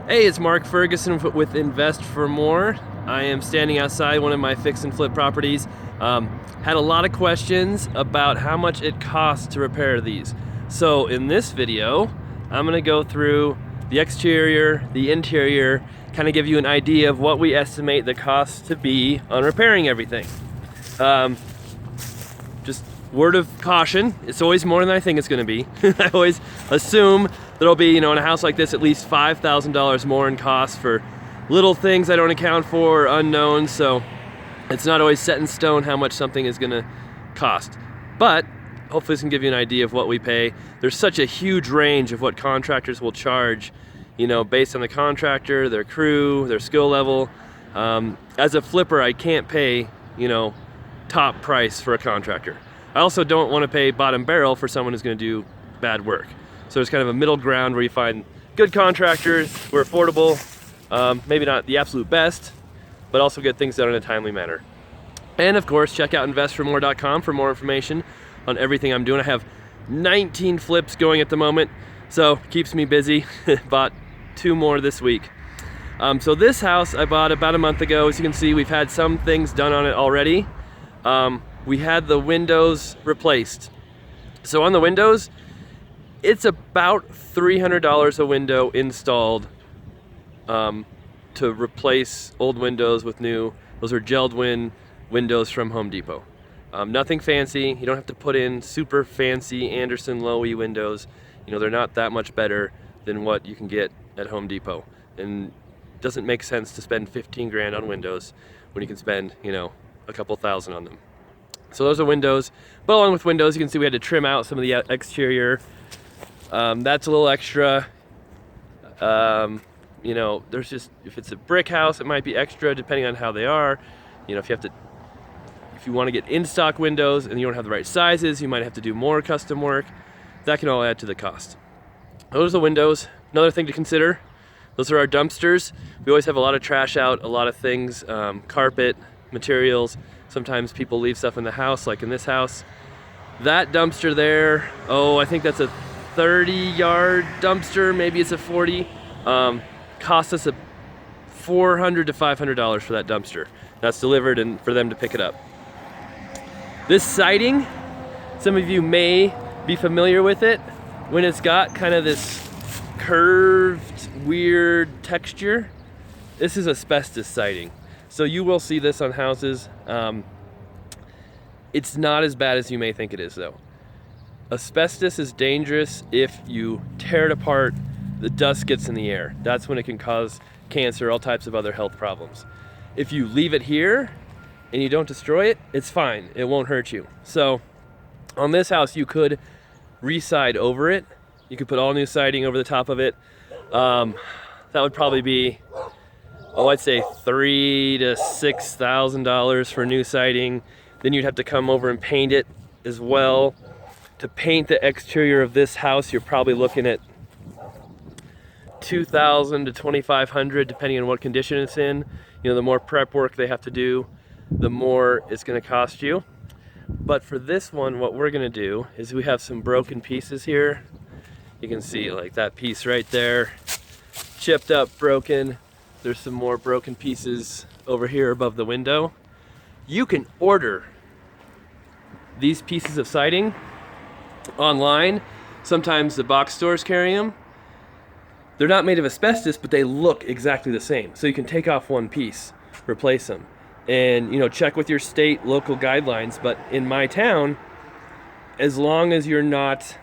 Hey, it's Mark Ferguson with Invest for More. I am standing outside one of my fix and flip properties. Had a lot of questions about how much it costs to repair these. So in this video, I'm gonna go through the exterior, the interior, kind of give you an idea of what we estimate the cost to be on repairing everything. Just word of caution, it's always more than I think it's gonna be. I always assume there'll be, in a house like this, at least $5,000 more in cost for little things I don't account for, or unknowns, so it's not always set in stone how much something is gonna cost. But hopefully this can give you an idea of what we pay. There's such a huge range of what contractors will charge, based on the contractor, their crew, their skill level. As a flipper, I can't pay, top price for a contractor. I also don't want to pay bottom barrel for someone who's going to do bad work. So there's kind of a middle ground where you find good contractors who are affordable, maybe not the absolute best, but also get things done in a timely manner. And of course, check out investformore.com for more information on everything I'm doing. I have 19 flips going at the moment, so keeps me busy. Bought 2 more this week. So this house I bought about a month ago. As you can see, we've had some things done on it already. We had the windows replaced. So on the windows, it's about $300 a window installed to replace old windows with new. Those are gelled windows from Home Depot. Nothing fancy. You don't have to put in super fancy Anderson Lowy windows. They're not that much better than what you can get at Home Depot. And it doesn't make sense to spend 15 grand on windows when you can spend, a couple thousand on them. So those are windows. But along with windows, you can see we had to trim out some of the exterior. That's a little extra. There's just, if it's a brick house, it might be extra depending on how they are. If you want to get in-stock windows and you don't have the right sizes, you might have to do more custom work. That can all add to the cost. Those are the windows. Another thing to consider, those are our dumpsters. We always have a lot of trash out, a lot of things, carpet, materials. Sometimes people leave stuff in the house, like in this house. That dumpster there, I think that's a 30-yard dumpster, maybe it's a 40. Cost us $400 to $500 for that dumpster. That's delivered and for them to pick it up. This siding, some of you may be familiar with it. When it's got kind of this curved, weird texture, this is asbestos siding. So you will see this on houses. It's not as bad as you may think it is, though. Asbestos is dangerous if you tear it apart, the dust gets in the air. That's when it can cause cancer, all types of other health problems. If you leave it here and you don't destroy it, it's fine. It won't hurt you. So on this house, you could re-side over it. You could put all new siding over the top of it. That would probably be, I'd say $3,000 to $6,000 for new siding. Then you'd have to come over and paint it as well. To paint the exterior of this house, you're probably looking at $2,000 to $2,500, depending on what condition it's in. The more prep work they have to do, the more it's going to cost you. But for this one, what we're going to do is we have some broken pieces here. You can see like that piece right there, chipped up, broken. There's some more broken pieces over here above the window. You can order these pieces of siding online. Sometimes the box stores carry them. They're not made of asbestos, but they look exactly the same. So you can take off one piece, replace them, and check with your state local guidelines. But in my town, as long as you're not,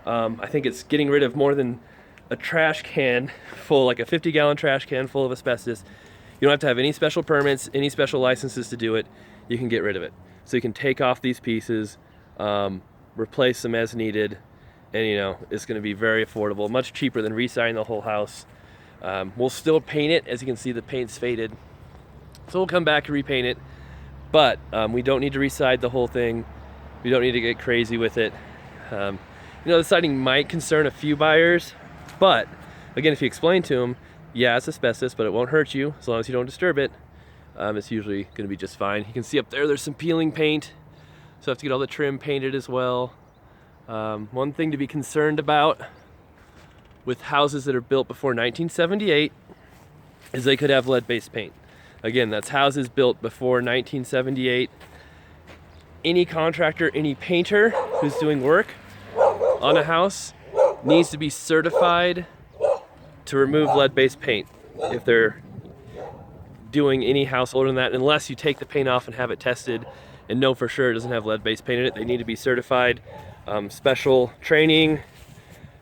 I think it's getting rid of more than a trash can full, like a 50-gallon trash can full of asbestos. You don't have to have any special permits, any special licenses to do it. You can get rid of it. So you can take off these pieces, replace them as needed, and it's going to be very affordable, much cheaper than re-siding the whole house. We'll still paint it. As you can see, the paint's faded, so we'll come back and repaint it, but we don't need to re-side the whole thing. We don't need to get crazy with it. The siding might concern a few buyers, but again, if you explain to them, yeah, it's asbestos, but it won't hurt you as long as you don't disturb it, it's usually going to be just fine. You can see up there's some peeling paint, so I have to get all the trim painted as well. One thing to be concerned about with houses that are built before 1978 is they could have lead-based paint. Again, that's houses built before 1978. Any contractor, any painter who's doing work on a house needs to be certified to remove lead-based paint if they're doing any house older than that, unless you take the paint off and have it tested and know for sure it doesn't have lead-based paint in it. They need to be certified, special training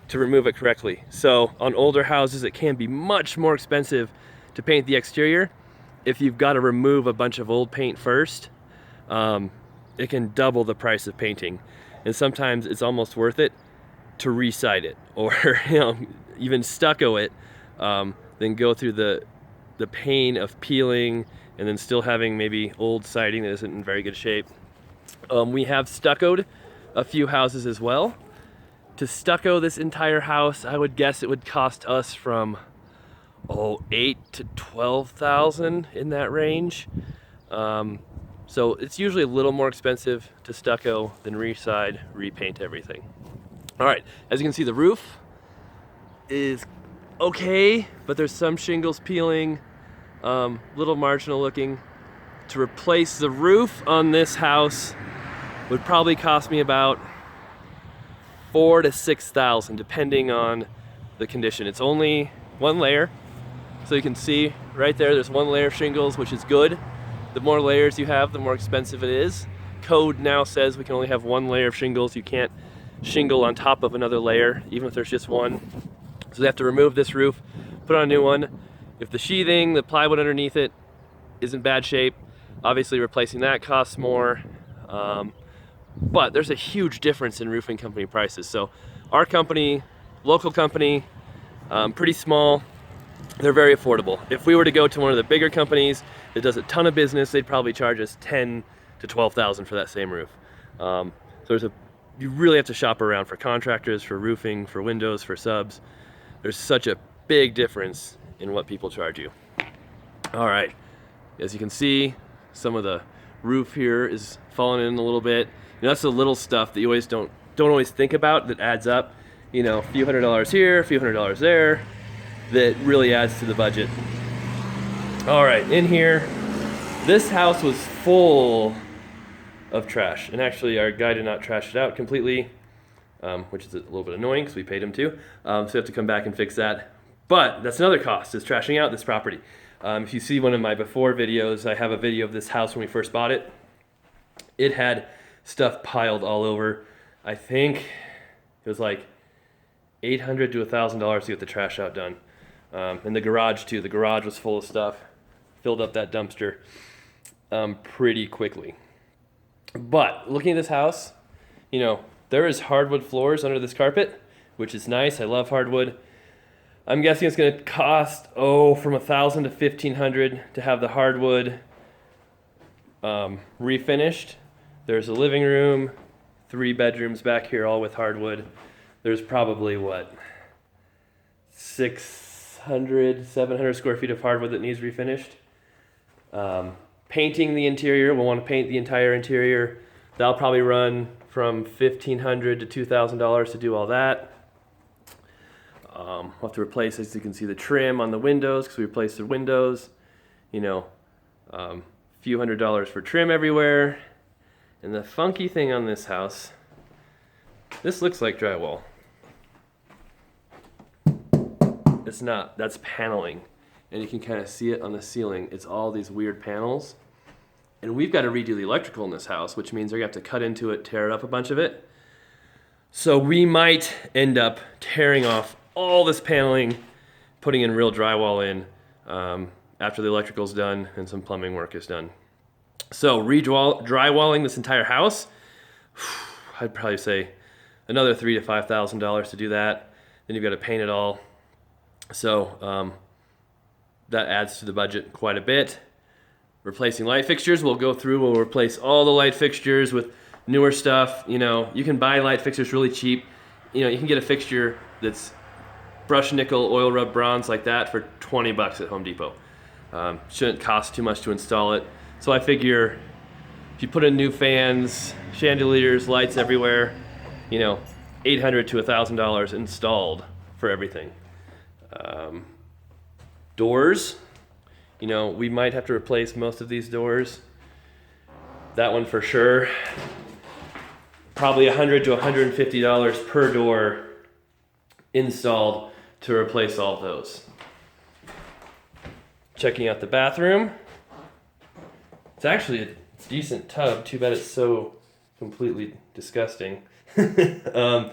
to remove it correctly. So on older houses, it can be much more expensive to paint the exterior. If you've got to remove a bunch of old paint first, it can double the price of painting. And sometimes it's almost worth it to re-side it, or even stucco it, then go through the pain of peeling and then still having maybe old siding that isn't in very good shape. We have stuccoed a few houses as well. To stucco this entire house, I would guess it would cost us from $8,000 to $12,000, in that range. So it's usually a little more expensive to stucco than re-side, repaint everything. All right, as you can see, the roof is okay, but there's some shingles peeling, little marginal looking. To replace the roof on this house would probably cost me about $4,000 to $6,000, depending on the condition. It's only one layer, so you can see right there's one layer of shingles, which is good. The more layers you have, the more expensive it is. Code now says we can only have one layer of shingles. You can't shingle on top of another layer, even if there's just one. So they have to remove this roof, put on a new one. If the sheathing, the plywood underneath it, is in bad shape, obviously replacing that costs more. But there's a huge difference in roofing company prices. So our company, local company, pretty small, they're very affordable. If we were to go to one of the bigger companies that does a ton of business, they'd probably charge us $10,000 to $12,000 for that same roof. So you really have to shop around for contractors, for roofing, for windows, for subs. There's such a big difference in what people charge you. All right, as you can see, some of the roof here is falling in a little bit. That's the little stuff that you always don't always think about that adds up. A few $100s here, a few $100s there, that really adds to the budget. All right, in here, this house was full of trash, and actually our guy did not trash it out completely, which is a little bit annoying because we paid him to, so we have to come back and fix that. But that's another cost, is trashing out this property. If you see one of my before videos, I have a video of this house when we first bought it. It had stuff piled all over. I think it was like $800 to $1,000 to get the trash out done. And the garage too. The garage was full of stuff. Filled up that dumpster pretty quickly. But looking at this house, there is hardwood floors under this carpet, which is nice. I love hardwood. I'm guessing it's going to cost from $1,000 to $1,500 to have the hardwood refinished. There's a living room, 3 bedrooms back here, all with hardwood. There's probably 600, 700 square feet of hardwood that needs refinished. Painting the interior, we'll want to paint the entire interior. That'll probably run from $1,500 to $2,000 to do all that. We'll have to replace, as you can see, the trim on the windows, because we replaced the windows. A few $100s for trim everywhere. And the funky thing on this house, this looks like drywall. It's not, that's paneling. And you can kind of see it on the ceiling. It's all these weird panels. And we've got to redo the electrical in this house, which means they're going to have to cut into it, tear it up a bunch of it. So we might end up tearing off all this paneling, putting in real drywall in after the electrical's done and some plumbing work is done. So drywalling this entire house, I'd probably say another $3,000 to $5,000 to do that. Then you've got to paint it all. So that adds to the budget quite a bit. Replacing light fixtures, we'll replace all the light fixtures with newer stuff. You can buy light fixtures really cheap. You can get a fixture that's brushed nickel, oil rub bronze like that for $20 at Home Depot. Shouldn't cost too much to install it. So I figure if you put in new fans, chandeliers, lights everywhere, $800 to $1,000 installed for everything. Doors, you know, we might have to replace most of these doors. That one for sure. Probably $100 to $150 per door installed to replace all of those. Checking out the bathroom. It's actually a decent tub. Too bad it's so completely disgusting. You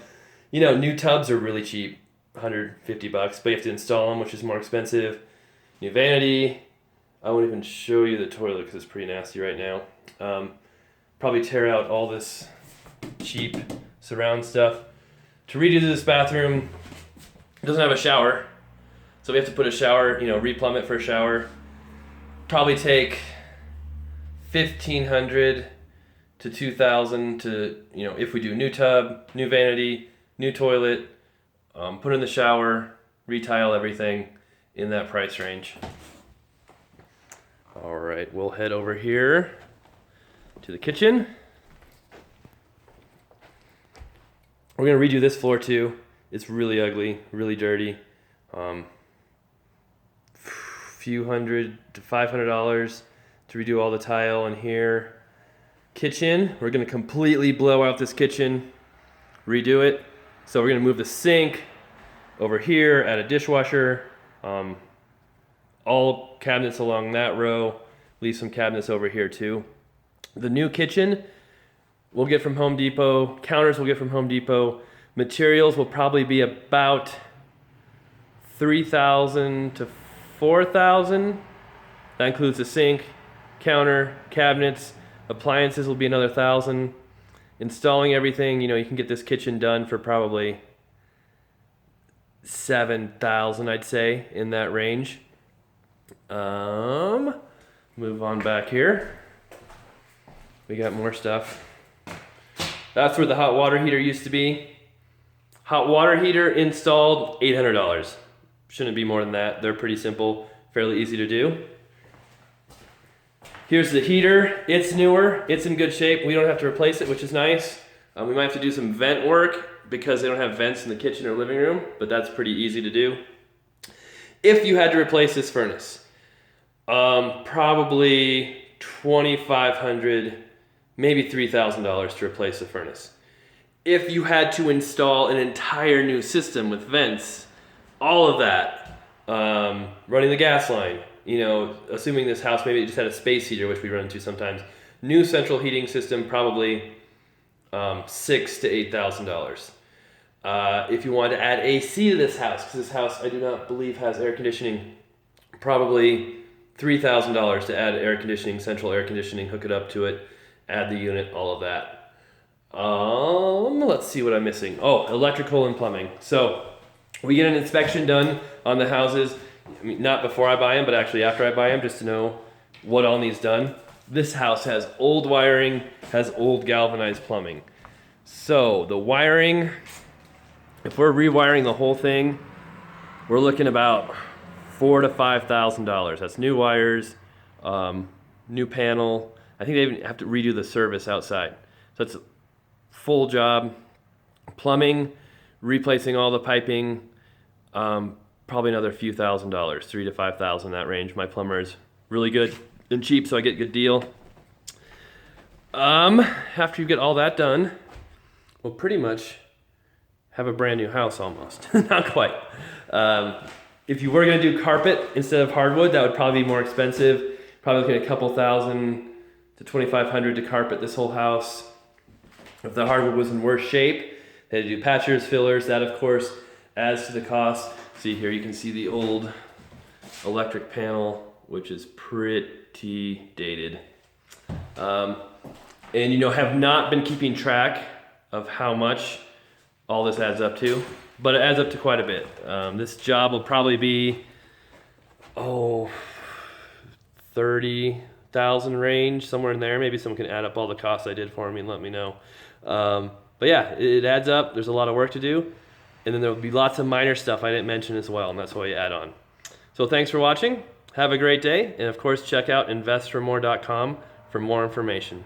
know, new tubs are really cheap, $150, but you have to install them, which is more expensive. New vanity. I won't even show you the toilet because it's pretty nasty right now. Probably tear out all this cheap surround stuff. To redo this bathroom, it doesn't have a shower, so we have to put a shower, you know, replumb it for a shower. Probably take $1,500 to $2,000 to, you know, if we do new tub, new vanity, new toilet, put in the shower, retile everything in that price range. All right, we'll head over here to the kitchen. We're gonna redo this floor too. It's really ugly, really dirty. Few $100 to $500 to redo all the tile in here. Kitchen, we're gonna completely blow out this kitchen, redo it. So we're gonna move the sink over here, add a dishwasher, all cabinets along that row, leave some cabinets over here too. The new kitchen we'll get from Home Depot, counters we'll get from Home Depot. Materials will probably be about $3,000 to $4,000. That includes the sink, counter, cabinets. Appliances will be another $1,000. Installing everything, you know, you can get this kitchen done for probably $7,000, I'd say, in that range. Move on back here. We got more stuff. That's where the hot water heater used to be. Hot water heater installed, $800. Shouldn't be more than that. They're pretty simple, fairly easy to do. Here's the heater. It's newer. It's in good shape. We don't have to replace it, which is nice. We might have to do some vent work because they don't have vents in the kitchen or living room, but that's pretty easy to do. If you had to replace this furnace, probably $2,500, maybe $3,000 to replace the furnace. If you had to install an entire new system with vents, all of that, running the gas line, you know, assuming this house maybe it just had a space heater, which we run into sometimes, new central heating system, probably $6,000 to $8,000. If you wanted to add AC to this house, because this house I do not believe has air conditioning, probably $3,000 to add air conditioning, central air conditioning, hook it up to it, add the unit, all of that. Let's see what I'm missing. Oh, electrical and plumbing. So we get an inspection done on the houses, I mean, not before I buy them, but actually after I buy them, just to know what all needs done. This house has old wiring, has old galvanized plumbing. So the wiring, if we're rewiring the whole thing, we're looking about $4,000 to $5,000. That's new wires, new panel. I think they even have to redo the service outside. So it's a full job. Plumbing, replacing all the piping, probably another few $1,000s, $3,000 to $5,000, that range. My plumber is really good and cheap, so I get a good deal. After you get all that done, we'll pretty much have a brand new house almost. Not quite. If you were gonna do carpet instead of hardwood, that would probably be more expensive. Probably looking at a couple $1,000 to $2,500 to carpet this whole house. If the hardwood was in worse shape, they had to do patchers, fillers. That of course adds to the cost. See here, you can see the old electric panel, which is pretty dated. And you know, have not been keeping track of how much all this adds up to, but it adds up to quite a bit. This job will probably be, 30,000 range, somewhere in there. Maybe someone can add up all the costs I did for me and let me know. But yeah, it adds up. There's a lot of work to do. And then there will be lots of minor stuff I didn't mention as well, and that's why you add on. So thanks for watching. Have a great day. And of course, check out investformore.com for more information.